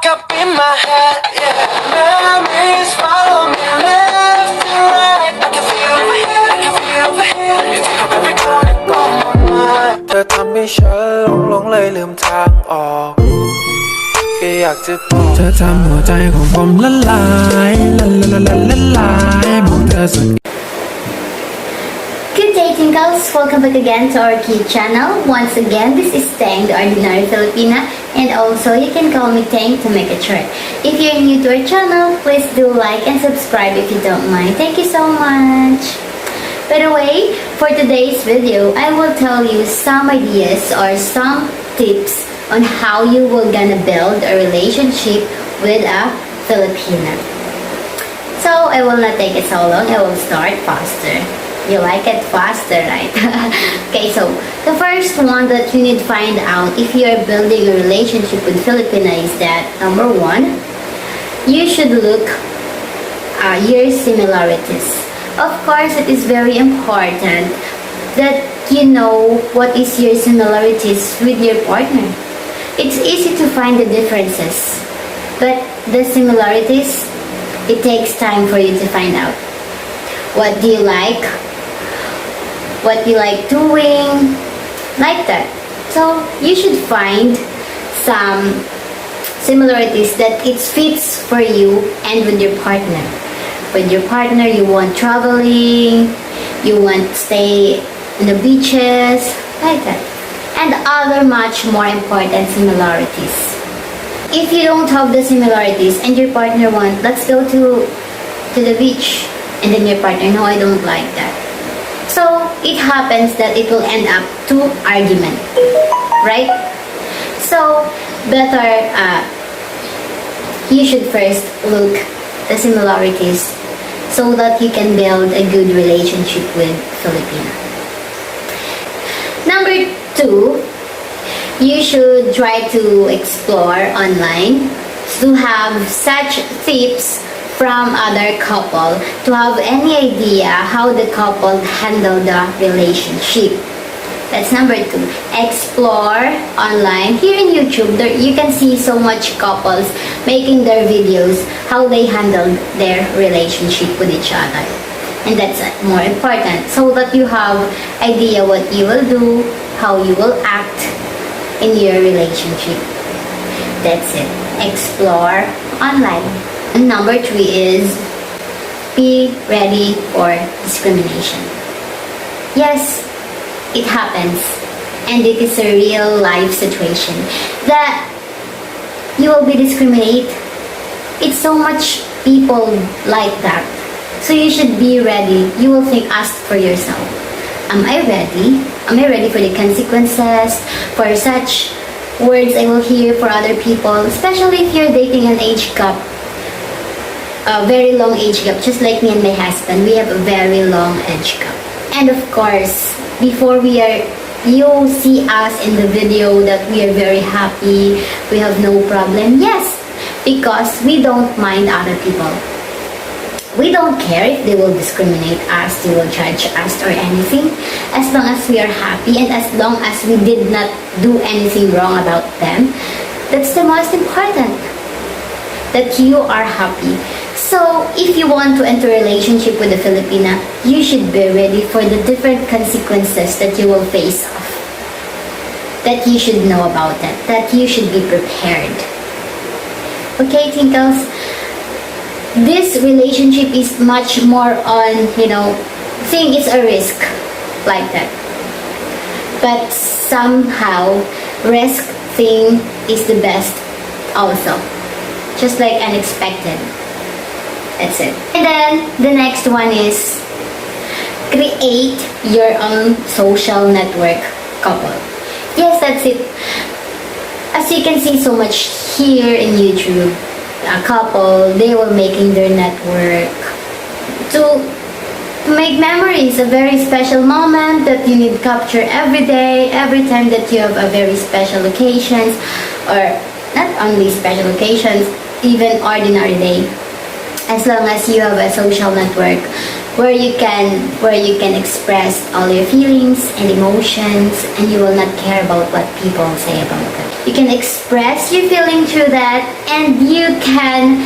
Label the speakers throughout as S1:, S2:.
S1: up in my head, yeah. Memories follow me left and right. I can feel over here, I can feel over here. You take up every corner of my mind. เธอทำให้ฉันหลงเลยลืมทางออกแค่อยากจะบอกเธอทำหัวใจของผมละลายละลายบอกเธอสุด
S2: Good day, Tingkles. Welcome back again to our key channel. Once again, this is Ting, the ordinary Filipina, and also you can call me Ting to make it short. If you're new to our channel, please do like and subscribe if you don't mind. Thank you so much. By the way, for today's video, I will tell you some ideas or some tips on how you will gonna build a relationship with a Filipina. So I will not take it so long. I will start faster. You like it faster, right? Okay, so the first one that you need to find out if you are building a relationship with Filipina is that number one, you should look your similarities. Of course, it is very important that you know what is your similarities with your partner. It's easy to find the differences, but the similarities, it takes time for you to find out. What do you like? What you like doing, like that. So you should find some similarities that it fits for you and with your partner. With your partner, you want traveling, you want to stay in the beaches, like that. And other much more important similarities. If you don't have the similarities and your partner wants, let's go to the beach, and then your partner, no, I don't like that. So it happens that it will end up to argument, right? So better you should first look the similarities so that you can build a good relationship with Filipina. Number two, you should try to explore online to have such tips from other couple to have any idea how the couple handle the relationship. That's number two. Explore online. Here in YouTube, you can see so much couples making their videos how they handle their relationship with each other. And that's more important so that you have idea what you will do, how you will act in your relationship. That's it. Explore online. And number three is be ready for discrimination. Yes, it happens, and it is a real life situation that you will be discriminated. It's so much people like that, so you should be ready. You will think, ask for yourself, am I ready? Am I ready for the consequences, for such words I will hear for other people, especially if you're dating an age gap, a very long age gap, just like me and my husband. We have a very long age gap. And of course, before you see us in the video that we are very happy, we have no problem. Yes, because we don't mind other people. We don't care if they will discriminate us, they will judge us or anything, as long as we are happy and as long as we did not do anything wrong about them. That's the most important, that you are happy. So if you want to enter a relationship with a Filipina, you should be ready for the different consequences that you will face off. That you should know about it. That you should be prepared. Okay, Tinkles? This relationship is much more on, think it's a risk like that. But somehow, risk thing is the best also. Just like unexpected. That's it. And then the next one is create your own social network couple. Yes, that's it. As you can see so much here in YouTube, a couple, they were making their network to make memories, a very special moment that you need to capture every day, every time that you have a very special occasions, or not only special occasions, even ordinary day. As long as you have a social network where you can express all your feelings and emotions, and you will not care about what people say about it. You can express your feeling through that, and you can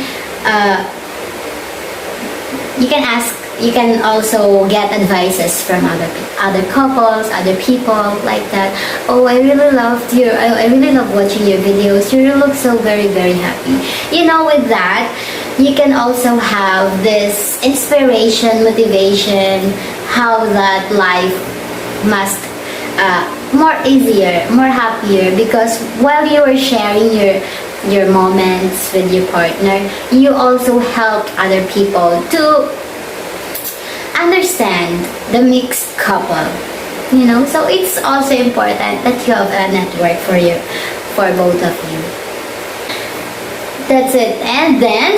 S2: ask, you can also get advices from other couples, other people like that. Oh, I really love watching your videos. You look so very, very happy. With that, you can also have this inspiration, motivation, how that life must more easier, more happier, because while you are sharing your moments with your partner, you also help other people to understand the mixed couple. So it's also important that you have a network for both of you. That's it. And then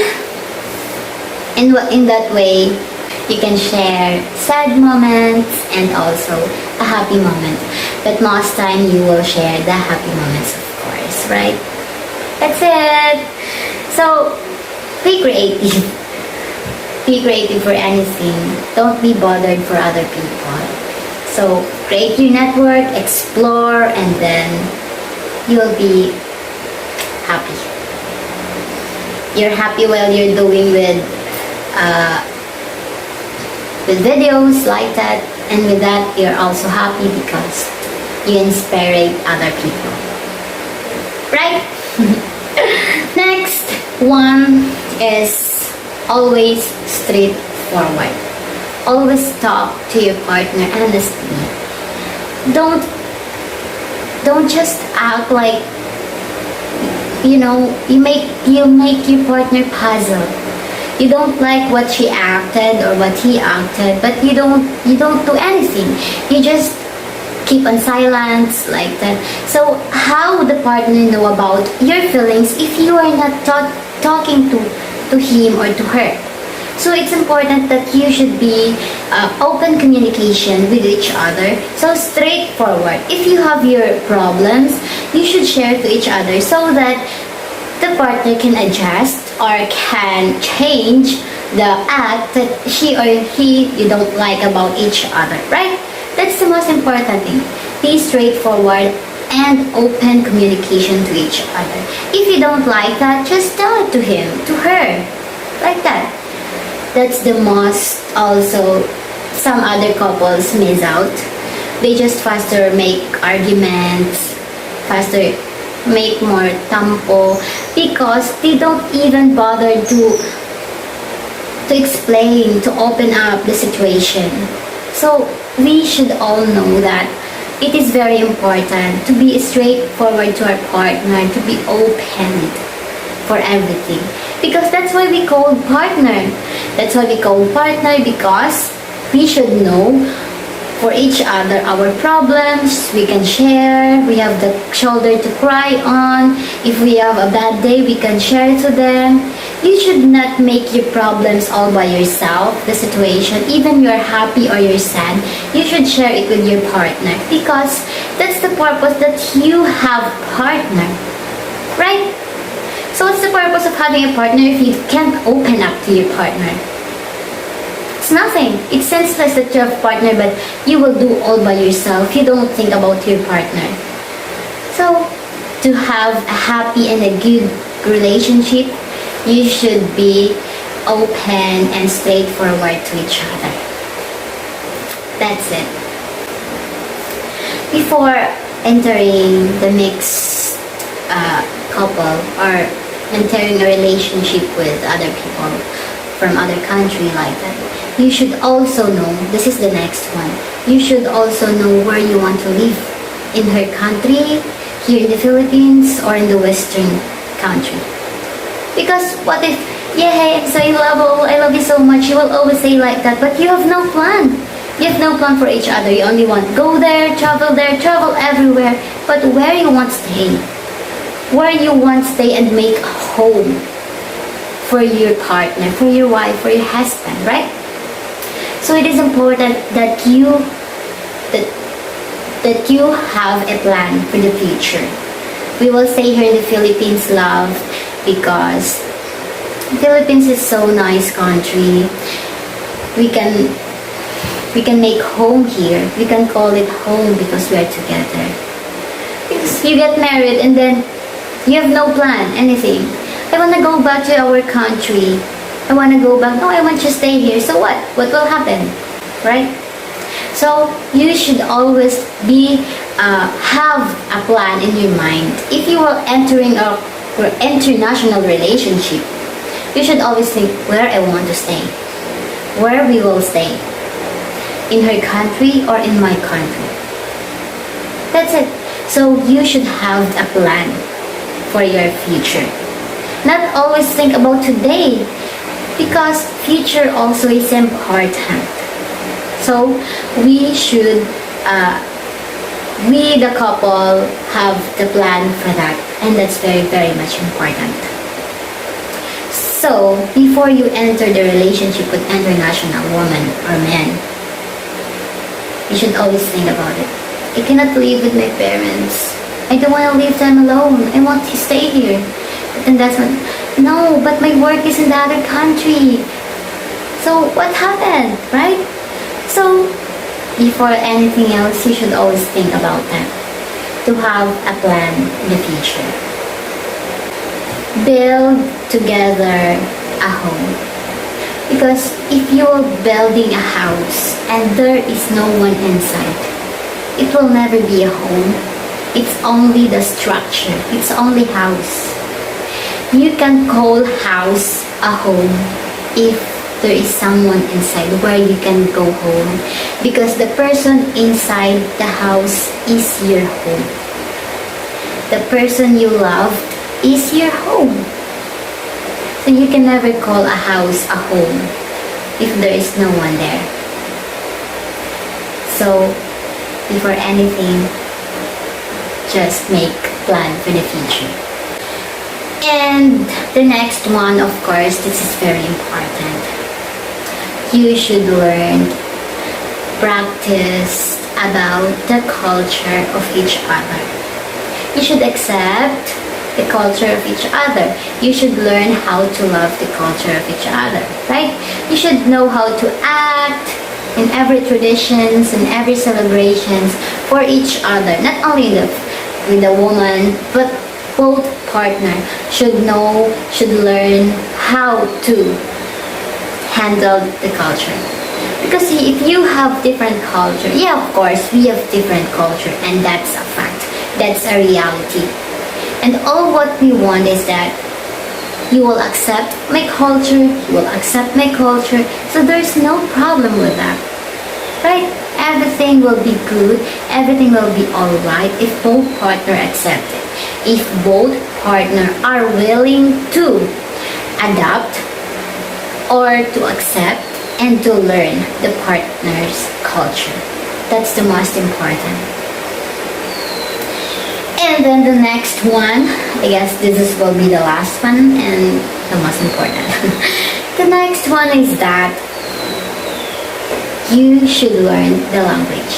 S2: in that way, you can share sad moments and also a happy moment. But most time you will share the happy moments, of course, right? That's it. So be creative. Be creative for anything. Don't be bothered for other people. So create your network, explore, and then you'll be happy. You're happy while you're doing with videos like that, and with that you're also happy because you inspire other people, right? Next one is always straightforward. Always talk to your partner honestly. Don't just act like you make your partner puzzle. You don't like what she acted or what he acted, but you don't do anything. You just keep on silence like that. So how the partner know about your feelings if you are not talking to him or to her? So it's important that you should be open communication with each other. So straightforward. If you have your problems, you should share to each other so that the partner can adjust or can change the act that she or he you don't like about each other, right? That's the most important thing. Be straightforward and open communication to each other. If you don't like that, just tell it to him, to her, like that. That's the most also some other couples miss out. They just faster make arguments, faster make more tampo, because they don't even bother to explain, to open up the situation. So we should all know that it is very important to be straightforward to our partner, to be open for everything, because that's why we call partner. That's why we call partner, because we should know for each other our problems. We can share. We have the shoulder to cry on. If we have a bad day, we can share to them. You should not make your problems all by yourself, the situation. Even you're happy or you're sad, you should share it with your partner, because that's the purpose that you have partner, right? So what's the purpose of having a partner if you can't open up to your partner? It's nothing. It's senseless that you have a partner, but you will do all by yourself. You don't think about your partner. So to have a happy and a good relationship, you should be open and straightforward to each other. That's it. Before entering the mixed couple or entering a relationship with other people from other country like that, you should also know, this is the next one, you should also know where you want to live. In her country, here in the Philippines, or in the Western country. Because what if, yeah, hey, so I love you so much, you will always say like that, but you have no plan. You have no plan for each other. You only want go there, travel everywhere. But where you want to stay? Where you want to stay and make a home for your partner, for your wife, for your husband, right? So it is important that you have a plan for the future. We will stay here in the Philippines, love, because Philippines is so nice country. We can make home here. We can call it home because we are together. Because you get married and then you have no plan, anything. I want to go back to our country. I want to go back. No, I want to stay here. So what? What will happen? Right? So you should always have a plan in your mind. If you are entering a international relationship, you should always think where I want to stay, where we will stay, in her country or in my country. That's it. So you should have a plan for your future. Not always think about today, because future also is important. So we should, we the couple have the plan for that, and that's very, very much important. So before you enter the relationship with international woman or man, you should always think about it. I cannot live with my parents. I don't want to leave them alone. I want to stay here. But then that's when, no, but my work is in the other country. So what happened, right? So before anything else, you should always think about that. To have a plan in the future. Build together a home. Because if you're building a house and there is no one inside, it will never be a home. It's only the structure. It's only house. You can call house a home if there is someone inside where you can go home, because the person inside the house is your home. The person you loved is your home. So you can never call a house a home if there is no one there. So before anything, just make plan for the future. And the next one, of course, this is very important. You should learn, practice about the culture of each other. You should accept the culture of each other. You should learn how to love the culture of each other, right? You should know how to act in every traditions and every celebrations for each other. Not only with the woman, but both partner should know, should learn how to handle the culture. Because if you have different culture, yeah, of course, we have different culture, and that's a fact. That's a reality. And all what we want is that you will accept my culture, you will accept my culture, so there's no problem with that. Right? Everything will be good, everything will be alright if both partner accept it. If both partner are willing to adapt or to accept and to learn the partner's culture. That's the most important. And then the next one, I guess this will be the last one and the most important. The next one is that you should learn the language.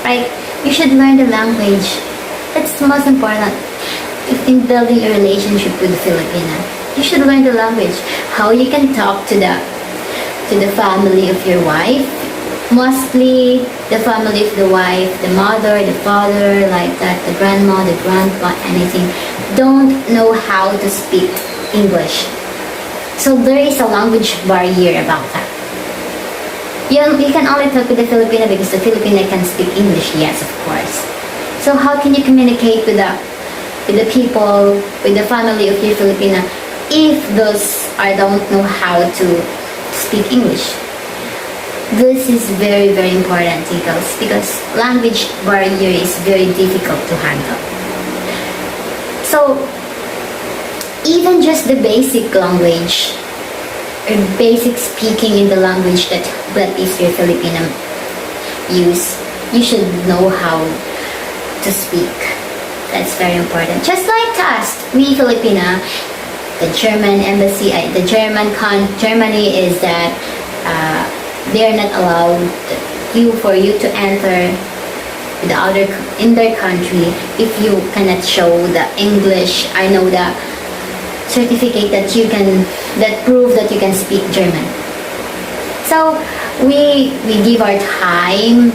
S2: Right? You should learn the language. That's the most important. In building a relationship with a Filipino, you should learn the language. How you can talk to the family of your wife. Mostly the family of the wife, the mother, the father, like that, the grandma, the grandpa, anything, don't know how to speak English. So there is a language barrier about that. You can only talk with the Filipino because the Filipino can speak English, yes, of course. So how can you communicate with the people, with the family of your Filipino, if those don't know how to speak English? This is very, very important, Tingkles, because language barrier is very difficult to handle. So even just the basic language or basic speaking in the language that is your Filipino use, you should know how to speak. That's very important. Just like us, we Filipina, the German embassy, Germany is that they're not allowed for you to enter in their country if you cannot show the English. I know the certificate that prove that you can speak German. So we give our time,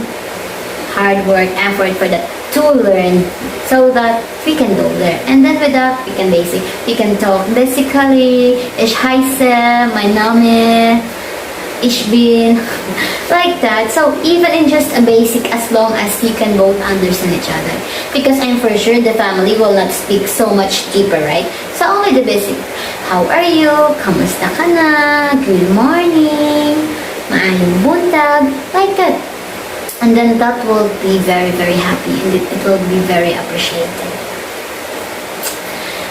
S2: hard work, effort for that to learn so that we can go there. And then with that, we can talk basically, ich heiße, mein Name, ich bin, like that. So even in just a basic, as long as you can both understand each other. Because I'm for sure the family will not speak so much deeper, right? So only the basic. How are you? Kamusta ka na? Good morning. Maayong buntag. Like that. And then that will be very, very happy and it will be very appreciated.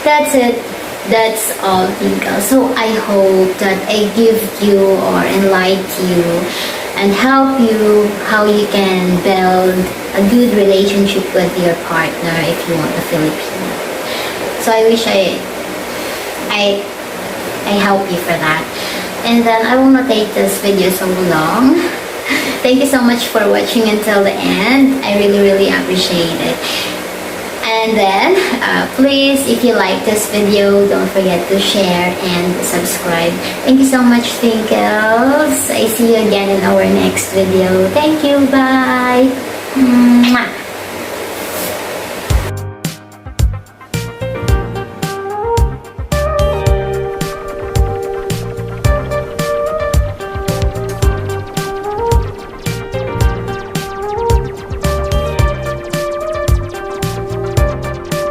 S2: That's it. That's all, Tingkles. So I hope that I give you or enlighten you and help you how you can build a good relationship with your partner if you want a Filipino. So I wish I help you for that. And then I will not take this video so long. Thank you so much for watching until the end. I really, really appreciate it. And then, please, if you like this video, don't forget to share and subscribe. Thank you so much, Tingkles. I see you again in our next video. Thank you. Bye. Mwah.